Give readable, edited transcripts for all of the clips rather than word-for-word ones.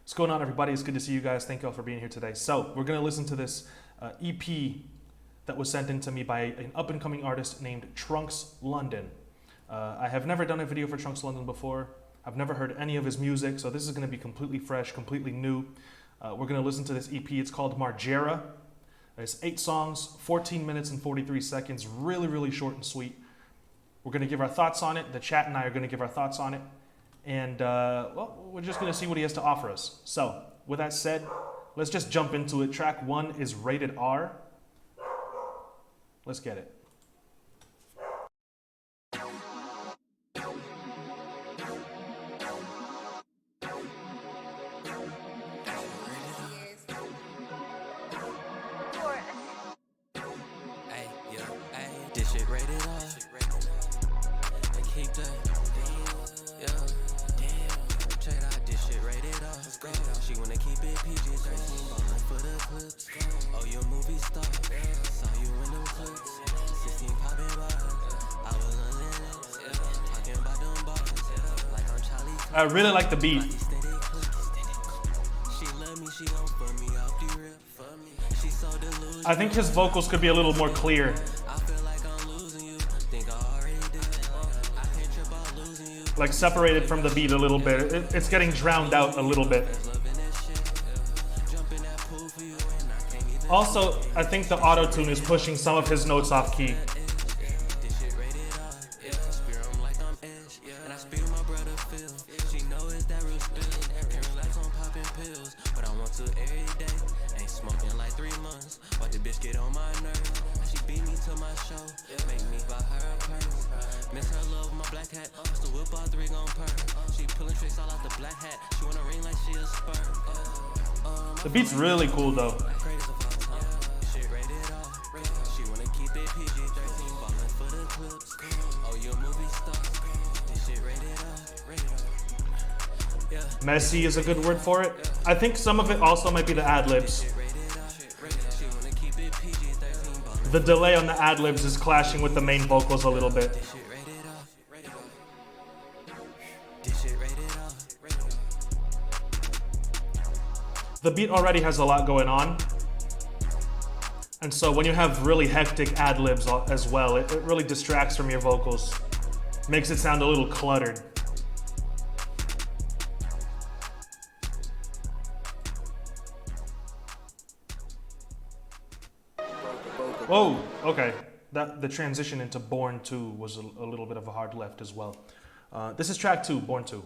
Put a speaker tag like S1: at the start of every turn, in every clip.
S1: What's going on, everybody? It's good to see you guys. Thank you all for being here today. So we're going to listen to this EP that was sent in to me by an up-and-coming artist named Trunks London. I have never done a video for Trunks London before. I've never heard any of his music, so this is going to be completely fresh, completely new. We're going to listen to this EP. It's called Margera. It's 8 songs, 14 minutes and 43 seconds. Really, really short and sweet. We're going to give our thoughts on it. The chat and I are going to give our thoughts on it. And, well, we're just going to see what he has to offer us. So, with that said, let's just jump into it. Track 1 is rated R. Let's get it.
S2: This shit rated R. I keep that. Yeah. Check it out. This shit rated R. She wanna keep it PG. 13 ballin' for the clips. Oh, you a movie star. Saw you in them clips. 16 poppin' bars. I was on it. Talking about them bars. Like I'm Charlie.
S1: I really like the beat.
S2: She love me. She gon' put me off the rip. She so deluded.
S1: I think his vocals could be a little more clear. Like separated from the beat a little bit. It's getting drowned out a little bit. Also, I think the auto-tune is pushing some of his notes off key.
S2: Smoking like 3 months, but the bitch get on my nerves. She beat me to my show, make me buy her a purse. Miss her love, my black hat, the whip all 3 gon' purr. She pulling tricks all out the black hat, she wanna ring like she a spur.
S1: The beat's really cool though.
S2: Shit rated R, she wanna keep it PG, 13 ballin' for the clips. Oh, you a movie star, this shit rated R, yeah.
S1: Messy is a good word for it. I think some of it also might be the ad-libs. The delay on the ad-libs is clashing with the main vocals a little bit. The beat already has a lot going on. And so when you have really hectic ad-libs as well, it really distracts from your vocals. Makes it sound a little cluttered. Whoa, okay. The transition into Born 2 was a little bit of a hard left as well. This is track 2, Born 2.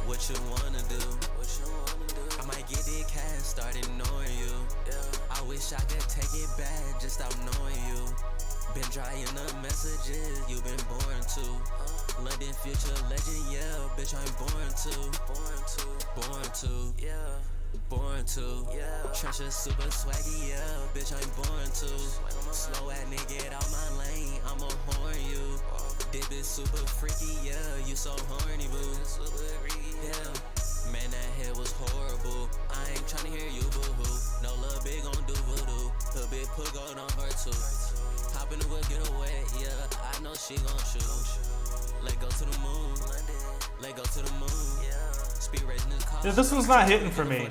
S2: What you wanna do? I might get the cash, start ignoring you. I wish I could take it back, just stop knowing you. Been trying the messages you've been born to. London future legend, yeah, bitch, I'm born to. Born to. Trenches super swaggy, yeah, bitch, I'm born to. Slow at nigga, get out my lane, I'ma horn you. Dip is super freaky, yeah, you so horny, boo. Yeah, man, that head was horrible. I ain't tryna hear you, boo-hoo. No lil' big gon' do voodoo. The big put gold on her too. Hop in the whip, get away, yeah, I know she gon' shoot. Let go to the moon, let go to the moon. Speed racing this car.
S1: Yeah, this one's not hitting for me.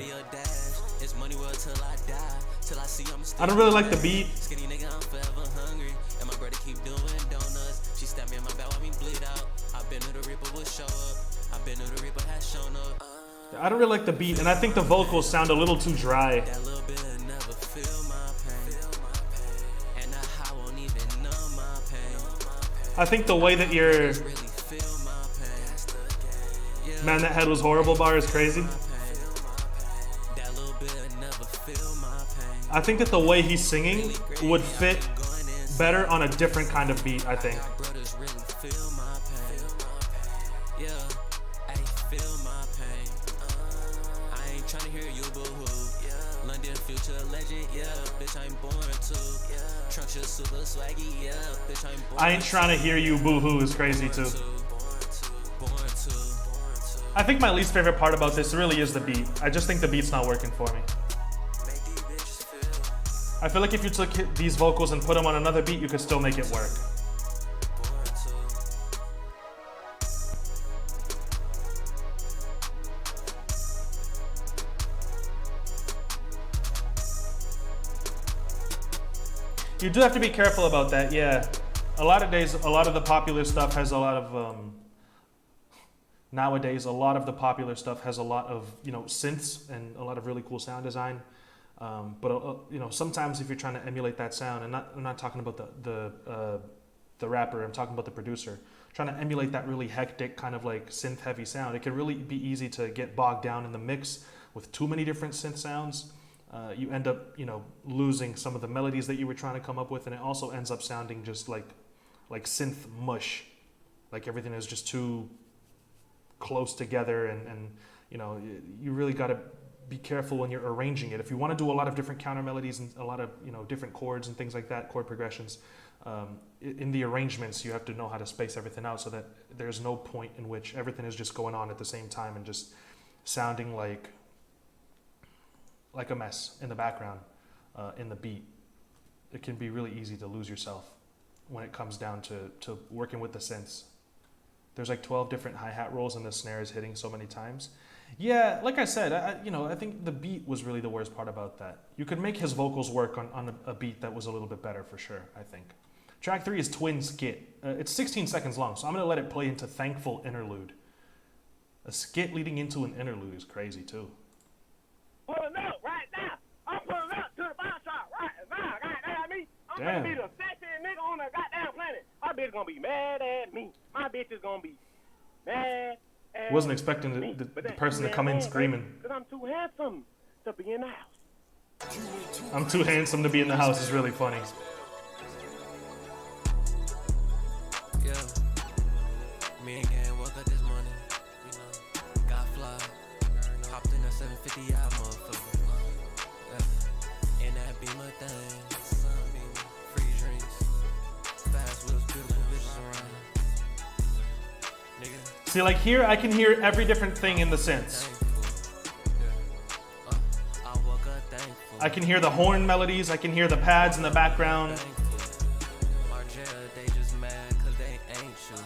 S1: I don't really like the beat.
S2: Skinny nigga, I'm forever hungry. And my brother keep doing donuts. She stabbed me in my back while me bleed out. I've been to the Reaper will show up. I've been to the Reaper has shown up.
S1: I don't really like the beat, and I think the vocals sound a little too dry.
S2: That little bit never feel my pain. And I won't even know my pain.
S1: I think the way that you're... Man, that head was horrible bar is crazy. I think that the way he's singing would fit better on a different kind of beat, I think. London future legend, yeah, bitch, I'm born to. Trunks is super swaggy, yeah, bitch, I'm born. I ain't trying to hear you boo-hoo is crazy too. I think my least favorite part about this really is the beat. I just think the beat's not working for me. I feel like if you took these vocals and put them on another beat, you could still make it work. You do have to be careful about that, yeah. A lot of days, a lot of the popular stuff has a lot of, nowadays, a lot of the popular stuff has a lot of, you know, synths and a lot of really cool sound design. But you know, sometimes if you're trying to emulate that sound, and I'm not talking about the rapper, I'm talking about the producer, trying to emulate that really hectic kind of like synth heavy sound, it can really be easy to get bogged down in the mix with too many different synth sounds. You end up, you know, losing some of the melodies that you were trying to come up with, and it also ends up sounding just like synth mush, like everything is just too close together, and you know, you really got to be careful when you're arranging it. If you want to do a lot of different counter melodies and a lot of, you know, different chords and things like that, chord progressions, in the arrangements you have to know how to space everything out so that there's no point in which everything is just going on at the same time and just sounding like a mess in the background, in the beat. It can be really easy to lose yourself when it comes down to working with the synths. There's like 12 different hi-hat rolls and the snare is hitting so many times. Yeah, like I said, I think the beat was really the worst part about that. You could make his vocals work on a beat that was a little bit better for sure, I think. Track 3 is Twin Skit. It's 16 seconds long, so I'm going to let it play into Thankful Interlude. A skit leading into an interlude is crazy too.
S3: Pulling up right now. I'm pulling up to the bar shop right now. Goddamn me. I'm
S1: Damn.
S3: gonna be the sexiest nigga on the goddamn planet. My bitch gonna be mad at me. My bitch is gonna be mad at
S1: Wasn't expecting
S3: me.
S1: the
S3: But that's
S1: person to
S3: too
S1: come in
S3: damn bad,
S1: screaming.
S3: baby, 'cause I'm too handsome to be in the house.
S1: I'm too handsome to be in the house is really funny.
S2: Yeah. Me and gang woke up this morning, you know, got fly. Hopped in a 750 out, motherfucker. Yeah. And that Beamer thing. Free drinks. Fast wheels, beautiful bitches around. Nigga.
S1: See, like here, I can hear every different thing in the synths.
S2: Thankful. Yeah. I woke up thankful.
S1: I can hear the horn melodies, I can hear the pads in the background.
S2: Thankful. Margera, they just mad cause they ain't you.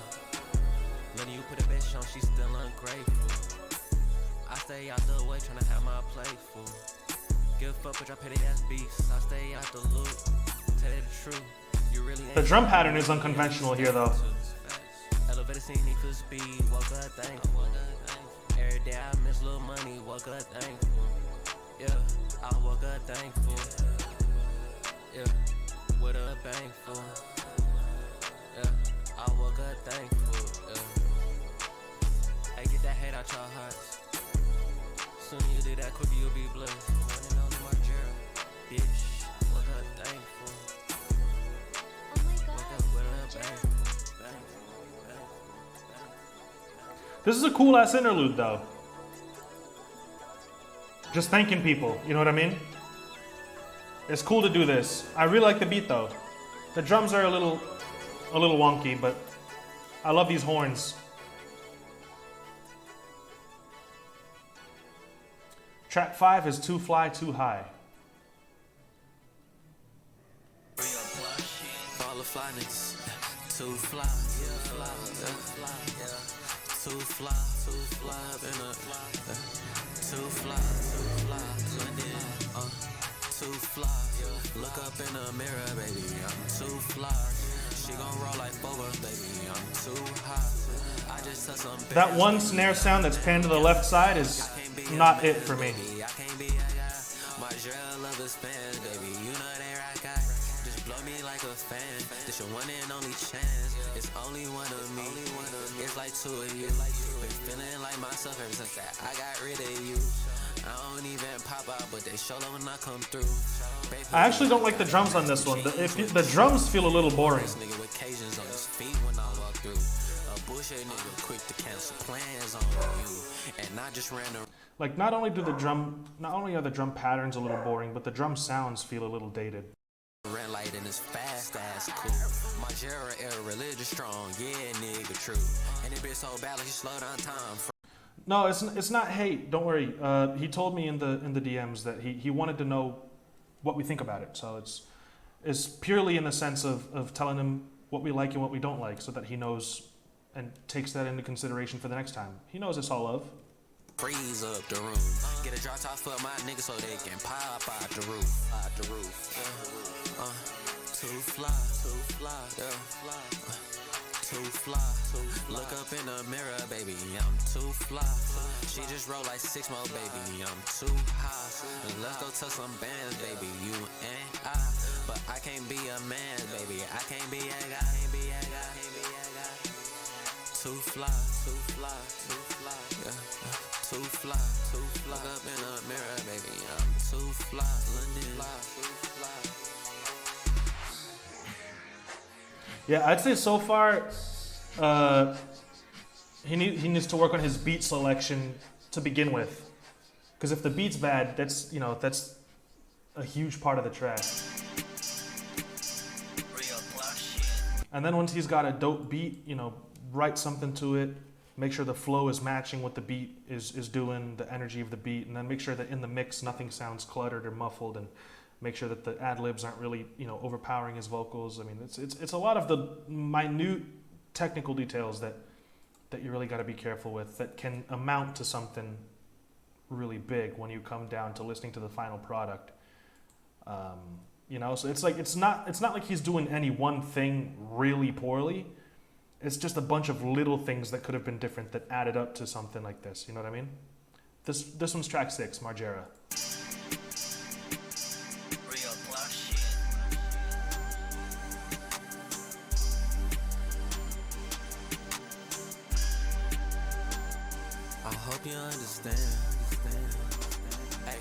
S2: When you put a bitch on, she still ungrateful. I stay out the way tryna have my plate full. Give a fuck with your petty ass beefs. I stay out the loop. Tell you the truth, you really ain't.
S1: The drum pattern is unconventional here though.
S2: Elevator scene need for speed. Woke up thankful. Every day I miss little money. Woke up thankful. Yeah, I woke up thankful. Yeah, with a thankful. Yeah, I woke up thankful. Yeah. Hey, get that hate out your hearts. Soon you do that, quicker you'll be blessed. One and only Margera, bitch. Woke up thankful. Woke up with a thankful.
S1: This is a cool ass interlude though. Just thanking people, you know what I mean? It's cool to do this. I really like the beat though. The drums are a little wonky, but I love these horns. Track 5 is Too Fly, Too High.
S2: All the fly niggas, too fly, yeah, too fly, in a, too fly, too fly. Look up in the mirror, baby, I'm too fly. She gon' roll like boba, baby, I'm too hot. I just took some.
S1: That one snare sound that's panned to the left side is not it for me.
S2: I can't be a guy. Margera love his fans, baby. You know they rock out. Just blow me like a fan. This your one and only chance. It's only one of me. It's like two of you. Been feeling like myself ever since that I got rid of you. I don't even pop out, but they show love when I come through.
S1: I actually don't like the drums on this one. The drums feel a little boring.
S2: This nigga with Cajuns on his feet when I walk through. A bullshit nigga quick to cancel plans on you, and not just random.
S1: Like not only are the drum patterns a little boring, but the drum sounds feel a little dated.
S2: Red light in his fast ass cool. Margera era religious strong, yeah nigga true. And it bitch so bad like you slow down time.
S1: No, it's not hate. Don't worry. He told me in the DMs that he wanted to know what we think about it. So it's purely in the sense of telling him what we like and what we don't like, so that he knows and takes that into consideration for the next time. He knows it's all love.
S2: Freeze up the room. Get a drop top for my niggas so they can pop out the roof. too fly, yeah. Too fly. Look up in the mirror, baby, I'm too fly. She just rolled like 6 more, baby, I'm too high. And let's go touch some bands, baby, you and I. But I can't be a man, baby, I can't be a guy. Too fly, yeah. Too fly. Look up in the mirror, baby, I'm too fly. London.
S1: Yeah, I'd say so far, he needs to work on his beat selection to begin with, because if the beat's bad, that's a huge part of the track. And then once he's got a dope beat, write something to it, make sure the flow is matching what the beat is doing, the energy of the beat, and then make sure that in the mix nothing sounds cluttered or muffled, and make sure that the ad-libs aren't really, overpowering his vocals. I mean, it's a lot of the minute technical details that you really got to be careful with, that can amount to something really big when you come down to listening to the final product. So it's not like he's doing any one thing really poorly. It's just a bunch of little things that could have been different that added up to something like this. You know what I mean? This one's track 6, Margera.
S2: I hope you understand. Hey,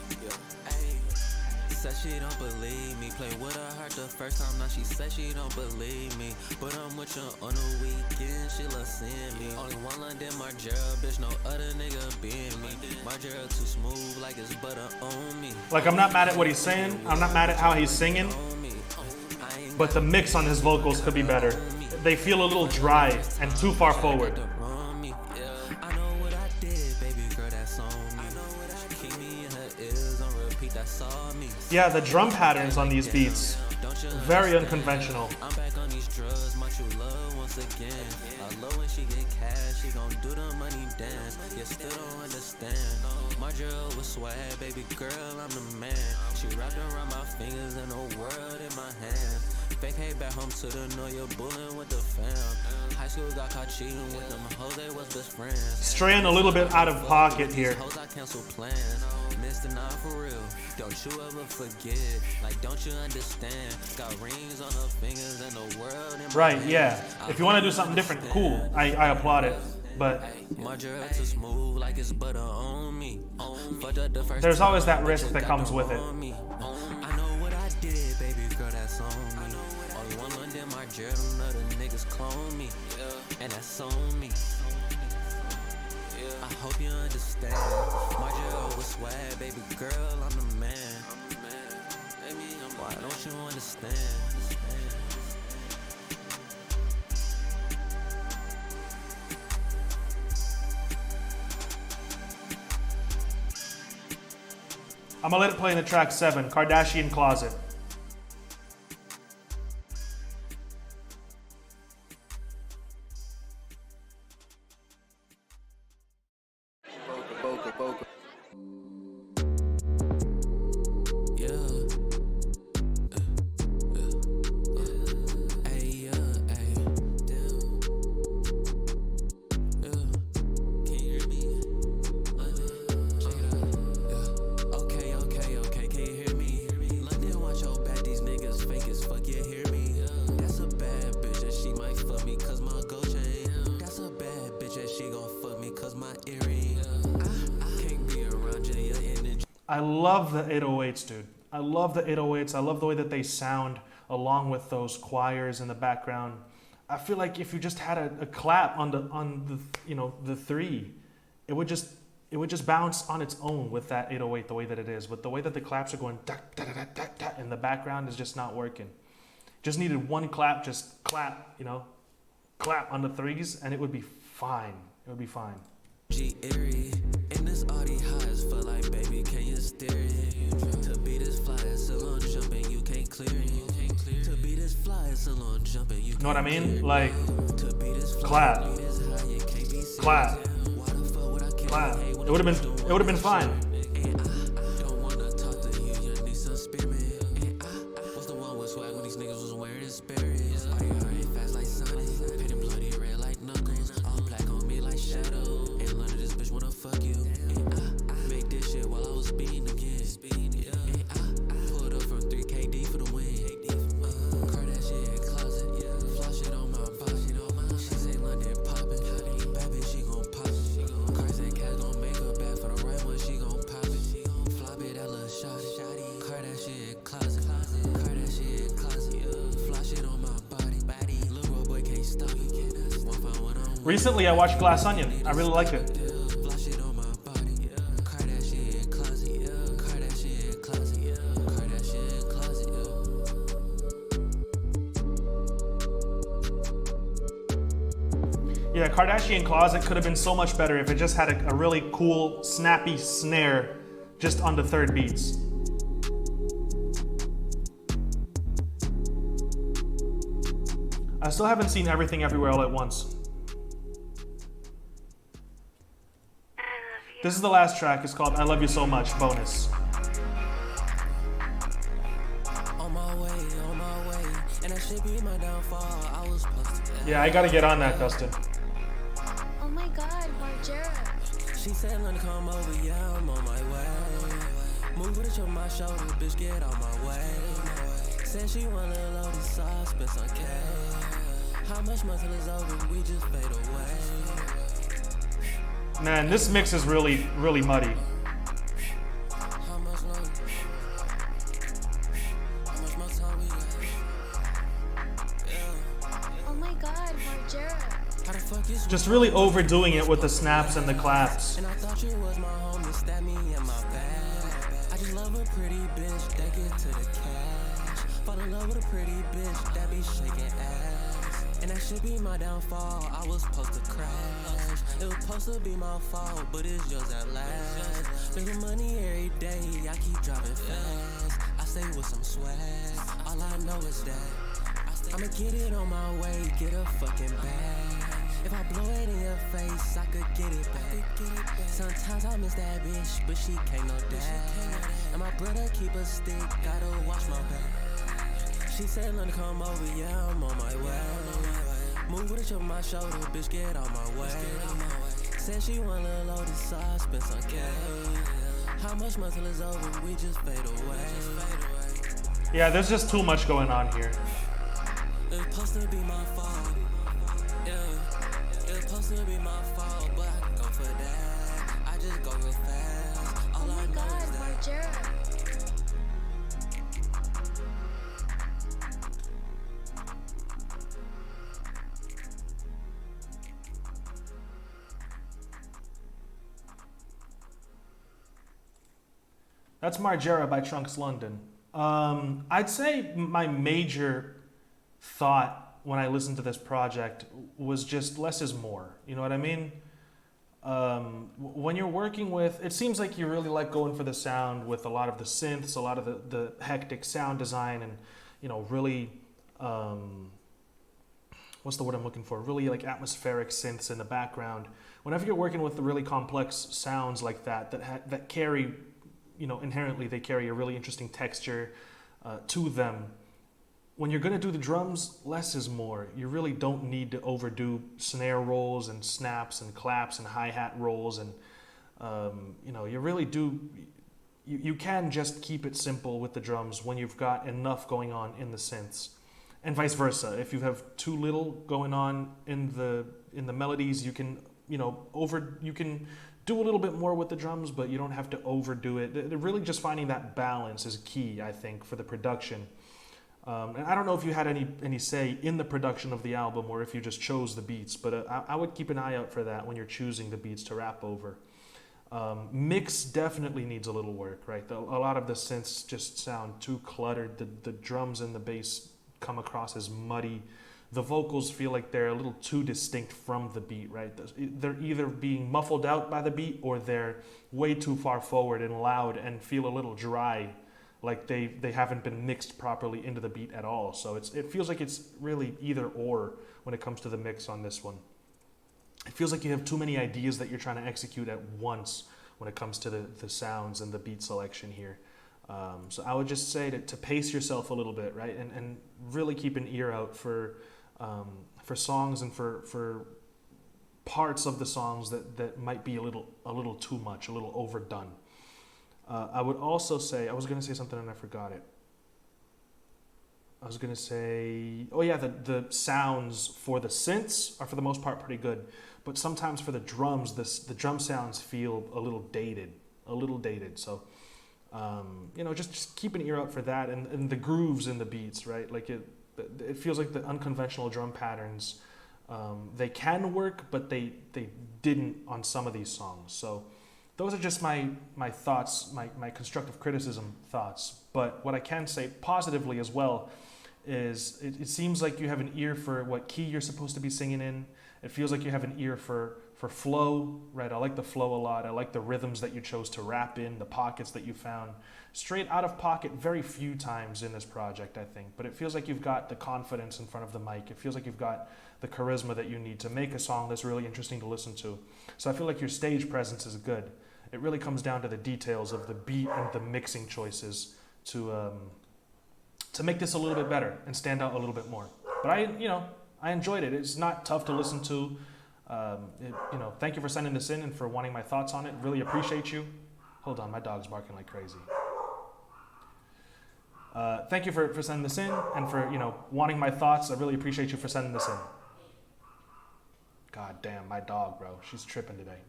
S2: said she don't believe me. Play with her heart the first time, now she said she don't believe me. But I'm with you on the weekend, she love seeing me. Only one London Margera, bitch, no other nigga being me. Margera too smooth like it's butter on me.
S1: Like, I'm not mad at what he's saying, I'm not mad at how he's singing, but the mix on his vocals could be better. They feel a little dry and too far forward. Yeah, the drum patterns on these beats, very unconventional.
S2: I'm back on these drugs, my true love once again. I love when she get cash, she gon' do the money dance. You still don't understand. Margera with swag, baby girl, I'm the man. She wrapped around my fingers and the world in my hand. Vacate back home to the New York bullin' with the fam. High school got caught cheating with them hoes, they was best friends.
S1: Straying a little bit out of pocket here.
S2: Hoes I cancel plans. Mr. Not for real. Don't you ever forget. Like, don't you understand? Got rings on her fingers and the world in my
S1: Right,
S2: hand.
S1: yeah. If you want to do something different, cool. I applaud it. But
S2: Margera too smooth like it's butter on me.
S1: there's always that risk that comes with it.
S2: I know what I did, baby girl, that's on me. Only one London Margera, them other niggas clone me. And that's on me. I hope you understand. Margera with swag, baby girl, I'm the man. Why don't you understand?
S1: I'm gonna let it play in the track 7, Kardashian Closet. I love the 808s, dude. I love the 808s. I love the way that they sound along with those choirs in the background. I feel like if you just had a clap on the 3, it would just bounce on its own with that 808 the way that it is. But the way that the claps are going da, da, da, da, da, in the background is just not working. Just needed one clap, just clap, clap on the 3s, and it would be fine. It would be fine.
S2: G-Erie, in this Audi highs, feel like, baby, can you steer it? To be this fly, it's a long jumping, you can't clear it. To be this fly, it's a long jumping, you can't.
S1: Know what I mean? Like,
S2: to be this fly,
S1: clap, clap, clap. It would have been fine.
S2: Don't wanna talk to you, you need some spearmint. Was the one with swag when these niggas was wearing
S1: Recently, I watched Glass Onion. I really liked it.
S2: Flash it on my body, yeah. Kardashian closet, yeah. Kardashian closet, yeah. Kardashian closet, yeah.
S1: Yeah, Kardashian Closet could have been so much better if it just had a really cool, snappy snare just on the third beats. I still haven't seen Everything Everywhere All at Once. This is the last track. It's called I Love You So Much, bonus.
S2: On my way, and that should be my downfall. I was supposed to.
S1: Yeah, I gotta get on that, Dustin.
S4: Oh my god, Margera.
S2: She said, "Let me come over, yeah, I'm on my way. Move with it on my shoulder, bitch, get out my way." Said she want a little loaded sauce, spend some cash. How much money till it's over? We just fade away.
S1: Man, this mix is really, really muddy.
S2: How much longer? How much more time we got? Yeah.
S4: Oh my god, Margera.
S2: How the fuck is
S1: Just really overdoing it with the snaps and the claps.
S2: And I thought you was my homie, stab me in my bag. I just love a pretty bitch that get to the cash. Fall in love with a pretty bitch that be shaking ass. And that should be my downfall. I was supposed to crash. It was supposed to be my fault, but it's yours at last. Making money every day, I keep driving fast. I stay with some swag. All I know is that I'ma get it on my way, get a fucking bag. If I blow it in your face, I could get it back. Sometimes I miss that bitch, but she can't know that. And my brother keep a stick, gotta watch my back. She said, "Let me come over, yeah, I'm on my way. Move with it on my shoulder, bitch, get out my way." Said she want a little loaded sauce, spend some cash. How much money till it's over? We just fade away.
S1: Yeah, there's just too much going on here.
S2: It's supposed to be my fault. Yeah, it's supposed to be my fault, but I go for that. I just go real fast. All
S4: Oh
S2: I
S4: my
S2: know
S4: god,
S2: is that.
S4: Margera.
S1: That's Margera by Trunks London. I'd say my major thought when I listened to this project was just less is more. You know what I mean? When you're working with, it seems like you really like going for the sound with a lot of the synths, a lot of the hectic sound design, and really, what's the word I'm looking for? Really like atmospheric synths in the background. Whenever you're working with the really complex sounds like that carry, inherently they carry a really interesting texture to them. When you're going to do the drums, less is more. You really don't need to overdo snare rolls and snaps and claps and hi-hat rolls. And, you really do, you can just keep it simple with the drums when you've got enough going on in the synths. And vice versa. If you have too little going on in the melodies, you can, you can do a little bit more with the drums, but you don't have to overdo it. Really just finding that balance is key, I think, for the production. And I don't know if you had any say in the production of the album or if you just chose the beats, but I would keep an eye out for that when you're choosing the beats to rap over. Mix definitely needs a little work, right? A lot of the synths just sound too cluttered. The drums and the bass come across as muddy. The vocals feel like they're a little too distinct from the beat, right? They're either being muffled out by the beat or they're way too far forward and loud and feel a little dry, like they haven't been mixed properly into the beat at all. So it feels like it's really either or when it comes to the mix on this one. It feels like you have too many ideas that you're trying to execute at once when it comes to the sounds and the beat selection here. So I would just say to pace yourself a little bit, right? And really keep an ear out for songs and for parts of the songs that might be a little too much, a little overdone. I would also say, I was going to say something and I forgot it. I was going to say, oh yeah, the sounds for the synths are for the most part pretty good, but sometimes for the drums, the drum sounds feel a little dated. So, just keep an ear out for that and the grooves in the beats, right? Like it feels like the unconventional drum patterns They can work, but they didn't on some of these songs. So those are just my thoughts, my constructive criticism thoughts. But what I can say positively as well is it seems like you have an ear for what key you're supposed to be singing in. It feels like you have an ear for flow, right? I like the flow a lot. I like the rhythms that you chose to rap in, the pockets that you found. Straight out of pocket very few times in this project, I think. But it feels like you've got the confidence in front of the mic. It feels like you've got the charisma that you need to make a song that's really interesting to listen to. So I feel like your stage presence is good. It really comes down to the details of the beat and the mixing choices to make this a little bit better and stand out a little bit more. But I enjoyed it. It's not tough to listen to. Thank you for sending this in and for wanting my thoughts on it. Really appreciate you. Hold on, my dog's barking like crazy. Thank you for sending this in and for wanting my thoughts. I really appreciate you for sending this in. God damn, my dog, bro. She's tripping today.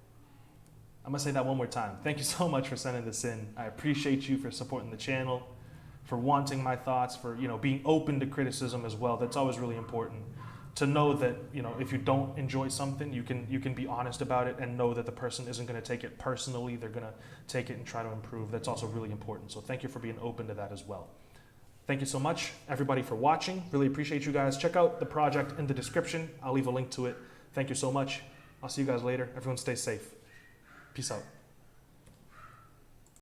S1: I'm gonna say that one more time. Thank you so much for sending this in. I appreciate you for supporting the channel, for wanting my thoughts, for being open to criticism as well. That's always really important. To know that if you don't enjoy something, you can be honest about it and know that the person isn't going to take it personally. They're going to take it and try to improve. That's also really important. So thank you for being open to that as well. Thank you so much, everybody, for watching. Really appreciate you guys. Check out the project in the description. I'll leave a link to it. Thank you so much. I'll see you guys later. Everyone stay safe. Peace out.